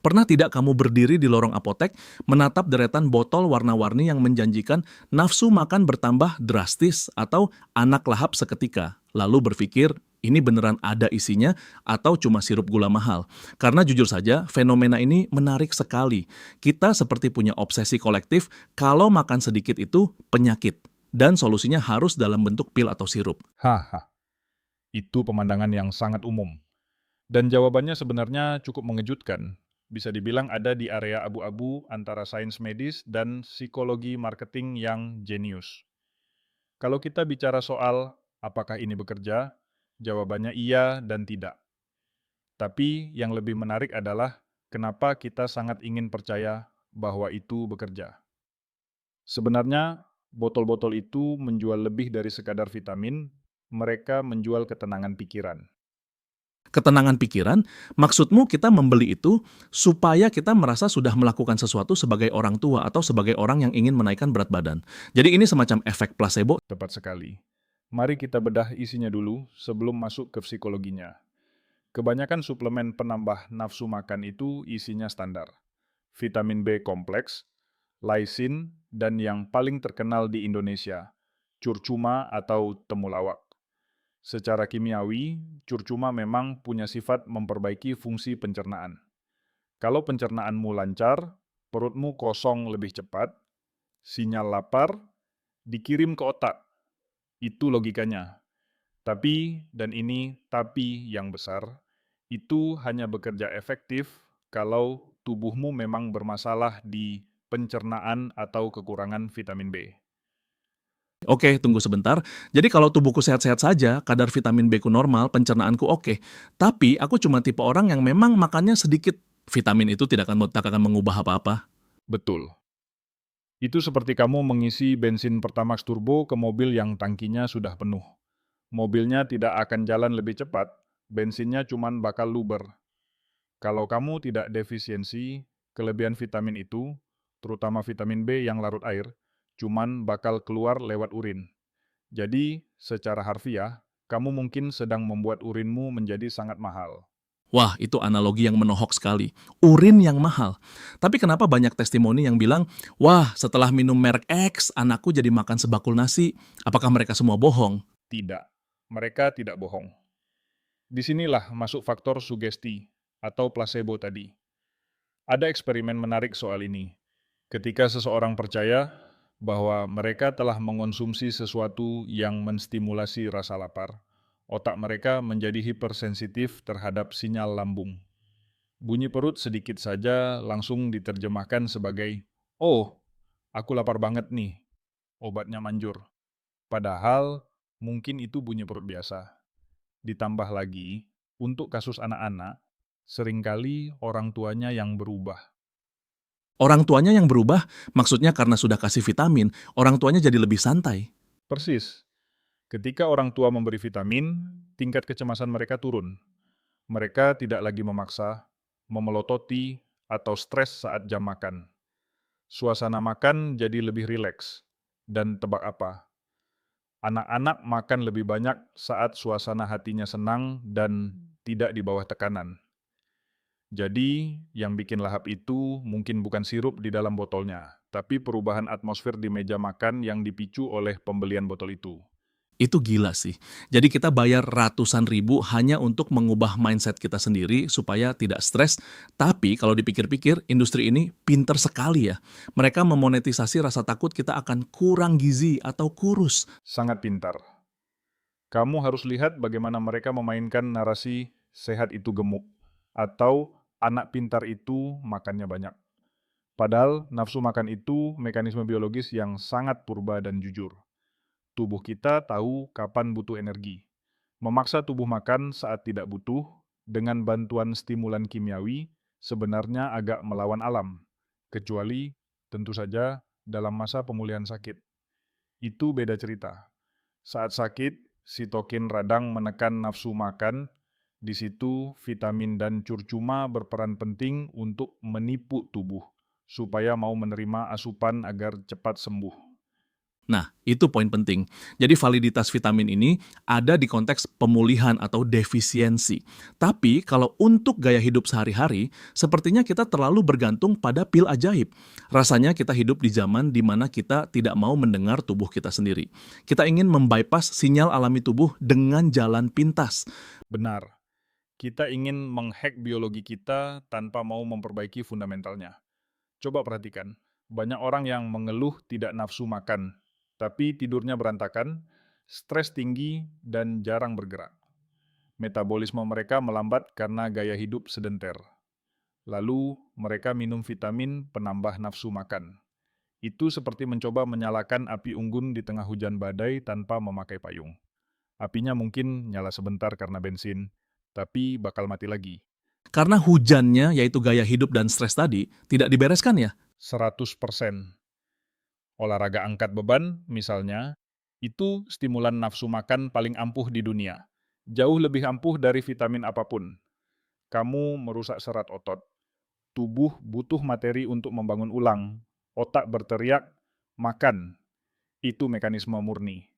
Pernah tidak kamu berdiri di lorong apotek, menatap deretan botol warna-warni yang menjanjikan nafsu makan bertambah drastis atau anak lahap seketika, lalu berpikir, ini beneran ada isinya atau cuma sirup gula mahal? Karena jujur saja, fenomena ini menarik sekali. Kita seperti punya obsesi kolektif kalau makan sedikit itu penyakit. Dan solusinya harus dalam bentuk pil atau sirup. Haha, itu pemandangan yang sangat umum. Dan jawabannya sebenarnya cukup mengejutkan. Bisa dibilang ada di area abu-abu antara sains medis dan psikologi marketing yang jenius. Kalau kita bicara soal apakah ini bekerja, jawabannya iya dan tidak. Tapi yang lebih menarik adalah kenapa kita sangat ingin percaya bahwa itu bekerja. Sebenarnya, botol-botol itu menjual lebih dari sekadar vitamin, mereka menjual ketenangan pikiran. Ketenangan pikiran, maksudmu kita membeli itu supaya kita merasa sudah melakukan sesuatu sebagai orang tua atau sebagai orang yang ingin menaikkan berat badan. Jadi ini semacam efek placebo. Tepat sekali. Mari kita bedah isinya dulu sebelum masuk ke psikologinya. Kebanyakan suplemen penambah nafsu makan itu isinya standar. Vitamin B kompleks, laisin, dan yang paling terkenal di Indonesia, curcuma atau temulawak. Secara kimiawi, curcuma memang punya sifat memperbaiki fungsi pencernaan. Kalau pencernaanmu lancar, perutmu kosong lebih cepat, sinyal lapar dikirim ke otak. Itu logikanya. Tapi, dan ini tapi yang besar, itu hanya bekerja efektif kalau tubuhmu memang bermasalah di pencernaan atau kekurangan vitamin B. Oke, tunggu sebentar. Jadi kalau tubuhku sehat-sehat saja, kadar vitamin B ku normal, pencernaanku oke. Tapi aku cuma tipe orang yang memang makannya sedikit. Vitamin itu tidak akan mengubah apa-apa. Betul. Itu seperti kamu mengisi bensin Pertamax Turbo ke mobil yang tangkinya sudah penuh. Mobilnya tidak akan jalan lebih cepat, bensinnya cuman bakal luber. Kalau kamu tidak defisiensi, kelebihan vitamin itu, terutama vitamin B yang larut air, cuman bakal keluar lewat urin. Jadi, secara harfiah, kamu mungkin sedang membuat urinmu menjadi sangat mahal. Wah, itu analogi yang menohok sekali. Urin yang mahal. Tapi kenapa banyak testimoni yang bilang, wah setelah minum merek X, anakku jadi makan sebakul nasi. Apakah mereka semua bohong? Tidak, mereka tidak bohong. Disinilah masuk faktor sugesti atau placebo tadi. Ada eksperimen menarik soal ini. Ketika seseorang percaya bahwa mereka telah mengonsumsi sesuatu yang menstimulasi rasa lapar, otak mereka menjadi hipersensitif terhadap sinyal lambung. Bunyi perut sedikit saja langsung diterjemahkan sebagai, "Oh, aku lapar banget nih, obatnya manjur." Padahal mungkin itu bunyi perut biasa. Ditambah lagi, untuk kasus anak-anak, seringkali orang tuanya yang berubah. Orang tuanya yang berubah, maksudnya karena sudah kasih vitamin, orang tuanya jadi lebih santai. Persis, ketika orang tua memberi vitamin, tingkat kecemasan mereka turun. Mereka tidak lagi memaksa, memelototi, atau stres saat jam makan. Suasana makan jadi lebih rileks. Dan tebak apa? Anak-anak makan lebih banyak saat suasana hatinya senang dan tidak di bawah tekanan. Jadi, yang bikin lahap itu mungkin bukan sirup di dalam botolnya, tapi perubahan atmosfer di meja makan yang dipicu oleh pembelian botol itu. Itu gila sih. Jadi kita bayar ratusan ribu hanya untuk mengubah mindset kita sendiri supaya tidak stres. Tapi kalau dipikir-pikir, industri ini pinter sekali ya. Mereka memonetisasi rasa takut kita akan kurang gizi atau kurus. Sangat pintar. Kamu harus lihat bagaimana mereka memainkan narasi sehat itu gemuk, atau anak pintar itu makannya banyak. Padahal nafsu makan itu mekanisme biologis yang sangat purba dan jujur. Tubuh kita tahu kapan butuh energi. Memaksa tubuh makan saat tidak butuh dengan bantuan stimulan kimiawi sebenarnya agak melawan alam. Kecuali, tentu saja, dalam masa pemulihan sakit. Itu beda cerita. Saat sakit, sitokin radang menekan nafsu makan. Di situ, vitamin dan curcuma berperan penting untuk menipu tubuh supaya mau menerima asupan agar cepat sembuh. Nah, itu poin penting. Jadi validitas vitamin ini ada di konteks pemulihan atau defisiensi. Tapi kalau untuk gaya hidup sehari-hari, sepertinya kita terlalu bergantung pada pil ajaib. Rasanya kita hidup di zaman di mana kita tidak mau mendengar tubuh kita sendiri. Kita ingin membypass sinyal alami tubuh dengan jalan pintas. Benar, kita ingin menghack biologi kita tanpa mau memperbaiki fundamentalnya. Coba perhatikan, banyak orang yang mengeluh tidak nafsu makan, tapi tidurnya berantakan, stres tinggi, dan jarang bergerak. Metabolisme mereka melambat karena gaya hidup sedenter. Lalu, mereka minum vitamin penambah nafsu makan. Itu seperti mencoba menyalakan api unggun di tengah hujan badai tanpa memakai payung. Apinya mungkin nyala sebentar karena bensin, tapi bakal mati lagi. Karena hujannya, yaitu gaya hidup dan stres tadi, tidak dibereskan ya. 100%. Olahraga angkat beban, misalnya, itu stimulan nafsu makan paling ampuh di dunia. Jauh lebih ampuh dari vitamin apapun. Kamu merusak serat otot. Tubuh butuh materi untuk membangun ulang. Otak berteriak, makan. Itu mekanisme murni,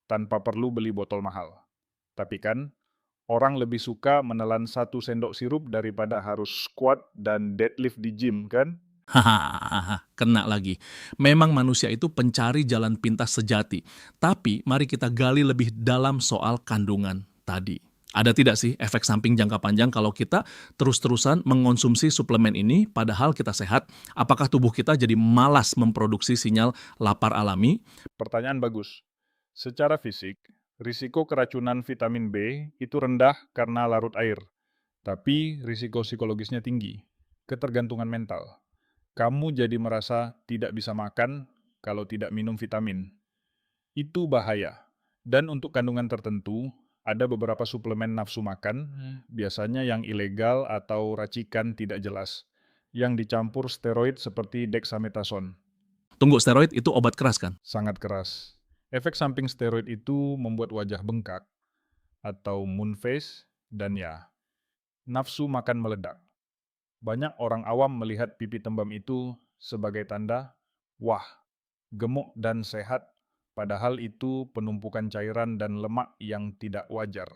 tanpa perlu beli botol mahal. Tapi kan, orang lebih suka menelan 1 sendok sirup daripada harus squat dan deadlift di gym, kan? Hahaha, kena lagi. Memang manusia itu pencari jalan pintas sejati. Tapi mari kita gali lebih dalam soal kandungan tadi. Ada tidak sih efek samping jangka panjang kalau kita terus-terusan mengonsumsi suplemen ini padahal kita sehat? Apakah tubuh kita jadi malas memproduksi sinyal lapar alami? Pertanyaan bagus. Secara fisik, risiko keracunan vitamin B itu rendah karena larut air. Tapi risiko psikologisnya tinggi. Ketergantungan mental. Kamu jadi merasa tidak bisa makan kalau tidak minum vitamin. Itu bahaya. Dan untuk kandungan tertentu, ada beberapa suplemen nafsu makan, biasanya yang ilegal atau racikan tidak jelas, yang dicampur steroid seperti dexamethasone. Tunggu, steroid itu obat keras kan? Sangat keras. Efek samping steroid itu membuat wajah bengkak, atau moon face, dan ya, nafsu makan meledak. Banyak orang awam melihat pipi tembam itu sebagai tanda, wah, gemuk dan sehat, padahal itu penumpukan cairan dan lemak yang tidak wajar.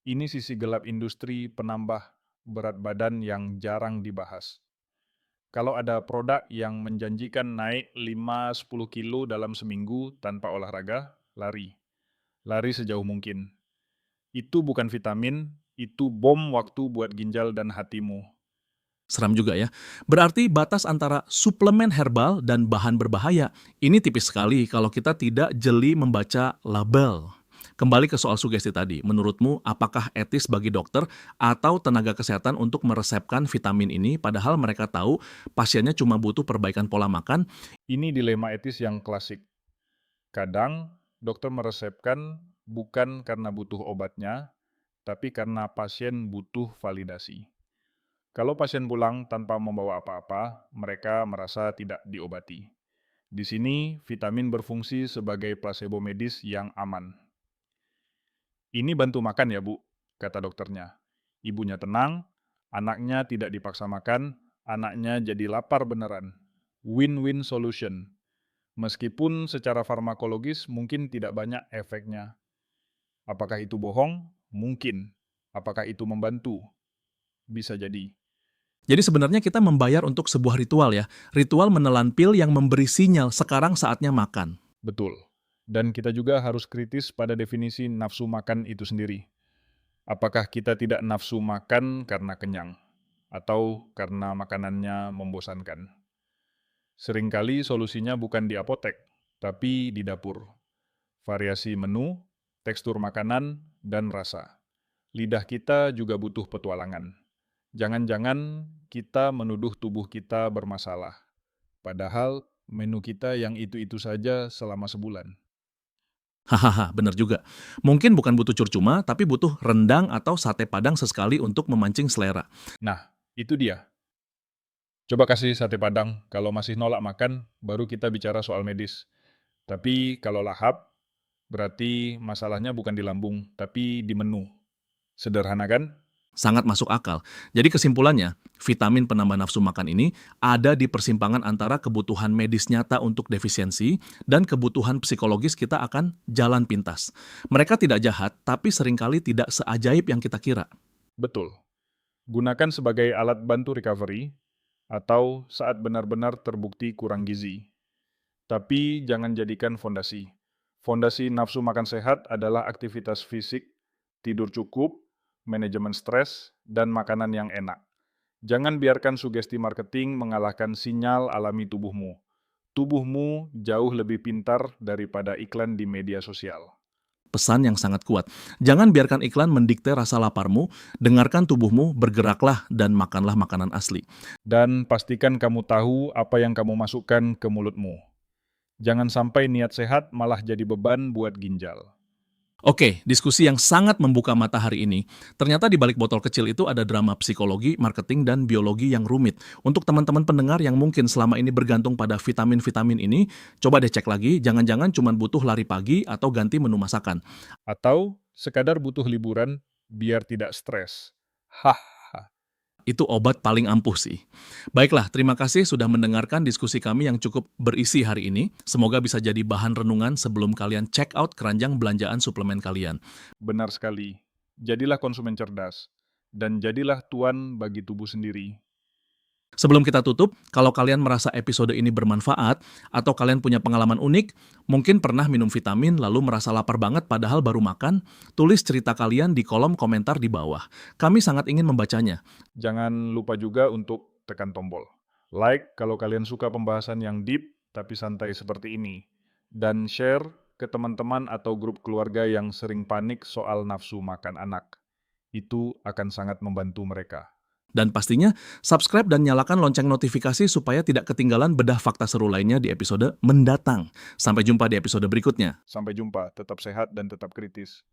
Ini sisi gelap industri penambah berat badan yang jarang dibahas. Kalau ada produk yang menjanjikan naik 5-10 kilo dalam seminggu tanpa olahraga, lari. Lari sejauh mungkin. Itu bukan vitamin, itu bom waktu buat ginjal dan hatimu. Seram juga ya. Berarti batas antara suplemen herbal dan bahan berbahaya ini tipis sekali kalau kita tidak jeli membaca label. Kembali ke soal sugesti tadi, menurutmu apakah etis bagi dokter atau tenaga kesehatan untuk meresepkan vitamin ini padahal mereka tahu pasiennya cuma butuh perbaikan pola makan? Ini dilema etis yang klasik. Kadang, dokter meresepkan bukan karena butuh obatnya, tapi karena pasien butuh validasi. Kalau pasien pulang tanpa membawa apa-apa, mereka merasa tidak diobati. Di sini, vitamin berfungsi sebagai placebo medis yang aman. Ini bantu makan ya, Bu, kata dokternya. Ibunya tenang, anaknya tidak dipaksa makan, anaknya jadi lapar beneran. Win-win solution. Meskipun secara farmakologis mungkin tidak banyak efeknya. Apakah itu bohong? Mungkin. Apakah itu membantu? Bisa jadi. Jadi sebenarnya kita membayar untuk sebuah ritual ya. Ritual menelan pil yang memberi sinyal sekarang saatnya makan. Betul. Dan kita juga harus kritis pada definisi nafsu makan itu sendiri. Apakah kita tidak nafsu makan karena kenyang? Atau karena makanannya membosankan? Seringkali solusinya bukan di apotek, tapi di dapur. Variasi menu, tekstur makanan, dan rasa. Lidah kita juga butuh petualangan. Jangan-jangan kita menuduh tubuh kita bermasalah. Padahal menu kita yang itu-itu saja selama sebulan. Hahaha, bener juga. Mungkin bukan butuh curcuma, tapi butuh rendang atau sate padang sesekali untuk memancing selera. Nah, itu dia. Coba kasih sate padang, kalau masih nolak makan, baru kita bicara soal medis. Tapi kalau lahap, berarti masalahnya bukan di lambung, tapi di menu. Sederhana kan? Sangat masuk akal. Jadi kesimpulannya, vitamin penambah nafsu makan ini ada di persimpangan antara kebutuhan medis nyata untuk defisiensi dan kebutuhan psikologis kita akan jalan pintas. Mereka tidak jahat, tapi seringkali tidak seajaib yang kita kira. Betul. Gunakan sebagai alat bantu recovery atau saat benar-benar terbukti kurang gizi. Tapi jangan jadikan fondasi. Fondasi nafsu makan sehat adalah aktivitas fisik, tidur cukup, manajemen stres, dan makanan yang enak. Jangan biarkan sugesti marketing mengalahkan sinyal alami tubuhmu. Tubuhmu jauh lebih pintar daripada iklan di media sosial. Pesan yang sangat kuat. Jangan biarkan iklan mendikte rasa laparmu, dengarkan tubuhmu, bergeraklah dan makanlah makanan asli. Dan pastikan kamu tahu apa yang kamu masukkan ke mulutmu. Jangan sampai niat sehat malah jadi beban buat ginjal. Oke, diskusi yang sangat membuka mata hari ini. Ternyata di balik botol kecil itu ada drama psikologi, marketing, dan biologi yang rumit. Untuk teman-teman pendengar yang mungkin selama ini bergantung pada vitamin-vitamin ini, coba deh cek lagi, jangan-jangan cuma butuh lari pagi atau ganti menu masakan. Atau sekadar butuh liburan biar tidak stres. Hah, Itu obat paling ampuh sih. Baiklah, terima kasih sudah mendengarkan diskusi kami yang cukup berisi hari ini. Semoga bisa jadi bahan renungan sebelum kalian check out keranjang belanjaan suplemen kalian. benar sekali. Jadilah konsumen cerdas. Dan jadilah tuan bagi tubuh sendiri. Sebelum kita tutup, kalau kalian merasa episode ini bermanfaat atau kalian punya pengalaman unik, mungkin pernah minum vitamin lalu merasa lapar banget padahal baru makan, tulis cerita kalian di kolom komentar di bawah. Kami sangat ingin membacanya. Jangan lupa juga untuk tekan tombol like kalau kalian suka pembahasan yang deep tapi santai seperti ini. Dan share ke teman-teman atau grup keluarga yang sering panik soal nafsu makan anak. Itu akan sangat membantu mereka. Dan pastinya, subscribe dan nyalakan lonceng notifikasi supaya tidak ketinggalan bedah fakta seru lainnya di episode mendatang. Sampai jumpa di episode berikutnya. Sampai jumpa, tetap sehat dan tetap kritis.